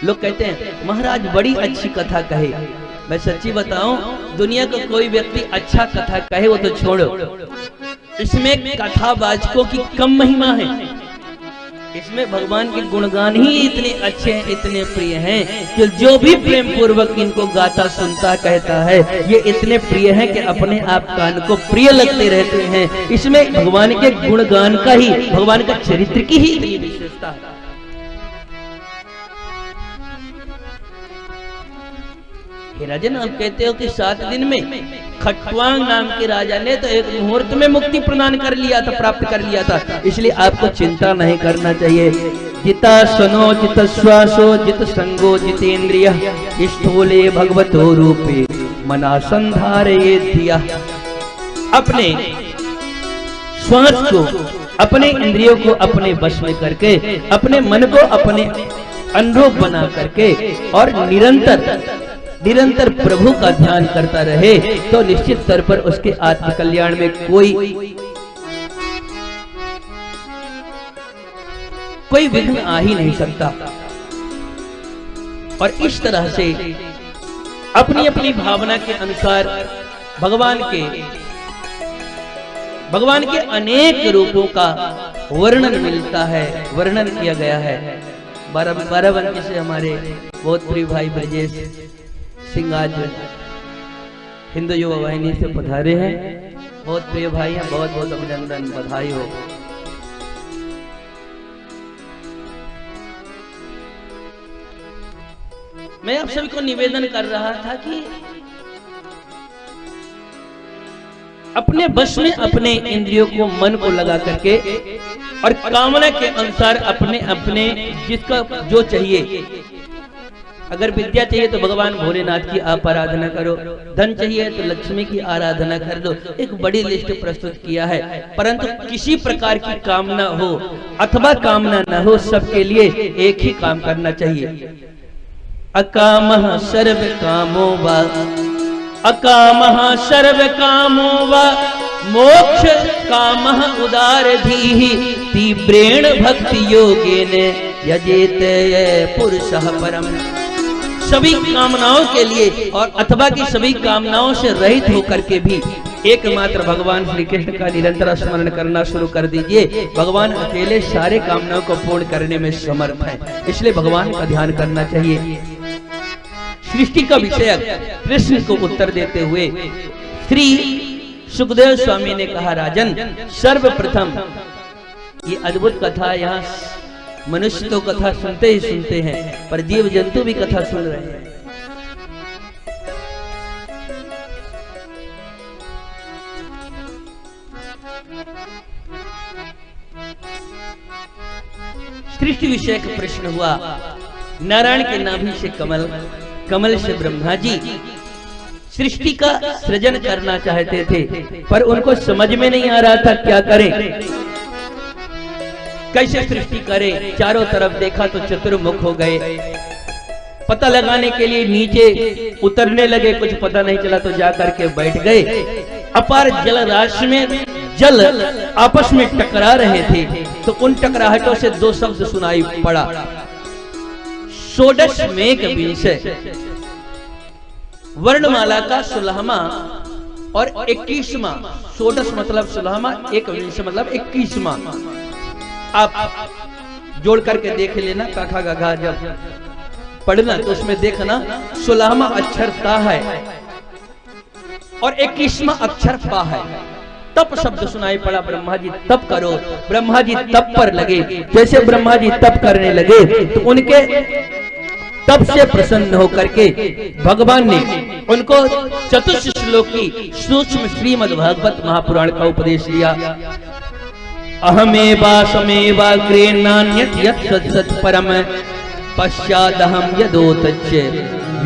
लोग कहते हैं महाराज बड़ी अच्छी कथा कहे। मैं सच्ची बताऊं, दुनिया का कोई व्यक्ति अच्छा कथा कहे वो तो छोड़ो, इसमें कथावाचकों की कम महिमा है। इसमें भगवान के गुणगान ही इतने अच्छे हैं, इतने प्रिय हैं कि जो भी प्रेम पूर्वक इनको गाता सुनता कहता है ये इतने प्रिय हैं कि अपने आप कान को प्रिय लगते रहते हैं। इसमें भगवान के गुणगान का ही, भगवान का चरित्र की ही इतनी विशेषता है। हे राजन, आप कहते हो कि 7 दिन में खटवांग नाम के राजा ने तो एक मुहूर्त में मुक्ति प्रदान कर लिया था, प्राप्त कर लिया था, इसलिए आपको चिंता नहीं करना चाहिए। जिता सनो जित श्वासो जित संगो जितेन्द्रिय स्थूले भगवतो रूपे मना संधारये धिया। अपने श्वास को, अपने इंद्रियों को अपने वश में करके, अपने मन को अपने अनुरूप बना करके और निरंतर प्रभु का ध्यान करता रहे तो निश्चित स्तर पर उसके आत्मकल्याण में कोई विघ्न आ ही नहीं सकता। और इस तरह से अपनी अपनी भावना के अनुसार भगवान के अनेक रूपों का वर्णन मिलता है, वर्णन किया गया है। बाराबंकी से हमारे बहुत प्रिय भाई ब्रजेश सिंह आज हिंदू युवा वाहिनी से पधारे हैं। बहुत प्रिय भाई हैं, बहुत बहुत अभिनंदन, बधाई हो। मैं आप सभी को निवेदन कर रहा था कि अपने बस में अपने इंद्रियों को, मन को लगा करके और कामना के अनुसार अपने अपने जिसका जो चाहिए, अगर विद्या चाहिए तो भगवान भोलेनाथ की आप आराधना करो, धन चाहिए तो लक्ष्मी की आराधना कर दो। एक बड़ी लिस्ट प्रस्तुत किया है, परंतु किसी प्रकार की कामना हो अथवा कामना न हो, सबके लिए एक ही काम करना चाहिए। अकामः सर्व कामो वा, अकामः सर्व कामो वा मोक्ष कामः उदारधीः तीव्रेण भक्ति योगेन यजेत पुरुषः परम। सभी कामनाओं के लिए और अथवा की सभी कामनाओं से रहित होकर के भी एकमात्र भगवान श्री कृष्ण का निरंतर स्मरण करना शुरू कर दीजिए। भगवान अकेले सारे कामनाओं को पूर्ण करने में समर्थ है, इसलिए भगवान का ध्यान करना चाहिए। सृष्टि का विषय कृष्ण को उत्तर देते हुए श्री सुखदेव स्वामी ने कहा, राजन सर्वप्रथम ये अद्भुत कथा, यहाँ मनुष्य तो कथा सुनते ही सुनते हैं पर जीव जंतु भी कथा सुन रहे हैं। सृष्टि विषय का प्रश्न हुआ। नारायण के नाभि से कमल, कमल से ब्रह्मा जी सृष्टि का सृजन करना चाहते थे, पर उनको समझ में नहीं आ रहा था क्या करें, कैसे सृष्टि करें। चारों तरफ देखा तो चतुर्मुख हो गए। पता लगाने के लिए नीचे उतरने लगे, कुछ पता नहीं चला तो जाकर के बैठ गए। अपार जल राशि में जल आपस में टकरा रहे थे, तो उन टकराहटों से 2 शब्द सुनाई पड़ा, षोडश मेघ विंशय। वर्णमाला का 16वां और 21वां, षोडश मतलब 16वां, एक विंश मतलब 21वां। आप जोड़ करके देख लेना, काखा गाघा जब पढ़ना तो उसमें देखना 16वां अक्षर ता है और 21वां अक्षर पा है। तप शब्द सुनाई पड़ा, ब्रह्मा जी तप करो। ब्रह्मा जी तप पर लगे। जैसे ब्रह्मा जी तप करने लगे तो उनके तप से प्रसन्न होकर के भगवान ने उनको चतुर्थ श्लोक की सूक्ष्म श्रीमद् भागवत महापुराण का उपदेश दिया। अहमेवा समेवाग्रे नान्यत् यत् सत् परम पश्चादहं यदोतच्च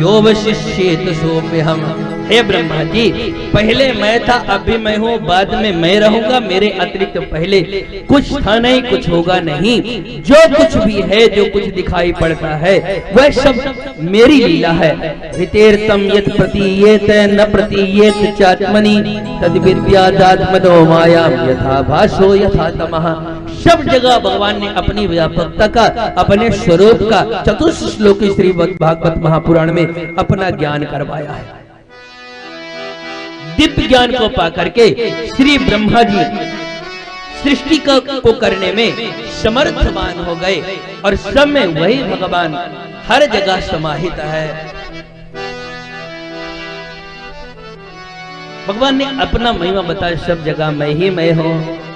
यो वशिष्येत सोम्य हम। हे ब्रह्मा जी, पहले मैं था, अभी मैं हूँ, बाद में मैं रहूंगा, मेरे अतिरिक्त पहले कुछ था नहीं, कुछ होगा नहीं। जो कुछ भी है, जो कुछ दिखाई पड़ता है, वह सब मेरी लीला है। हितेर्तम यत् प्रतीयेत न प्रतीयेत चात्मनि तद विद्यादात्मनो मायाम यथा भासो यथा तमः। सब जगह भगवान ने अपनी व्यापकता का, अपने स्वरूप का चतुश्लोकी श्री भागवत महापुराण में अपना ज्ञान करवाया है। दिव्य ज्ञान को पा करके श्री ब्रह्मा जी सृष्टि को करने में समर्थवान हो गए और सब में वही भगवान हर जगह समाहित है। भगवान ने अपना महिमा बताया, सब जगह मैं ही मैं हूं।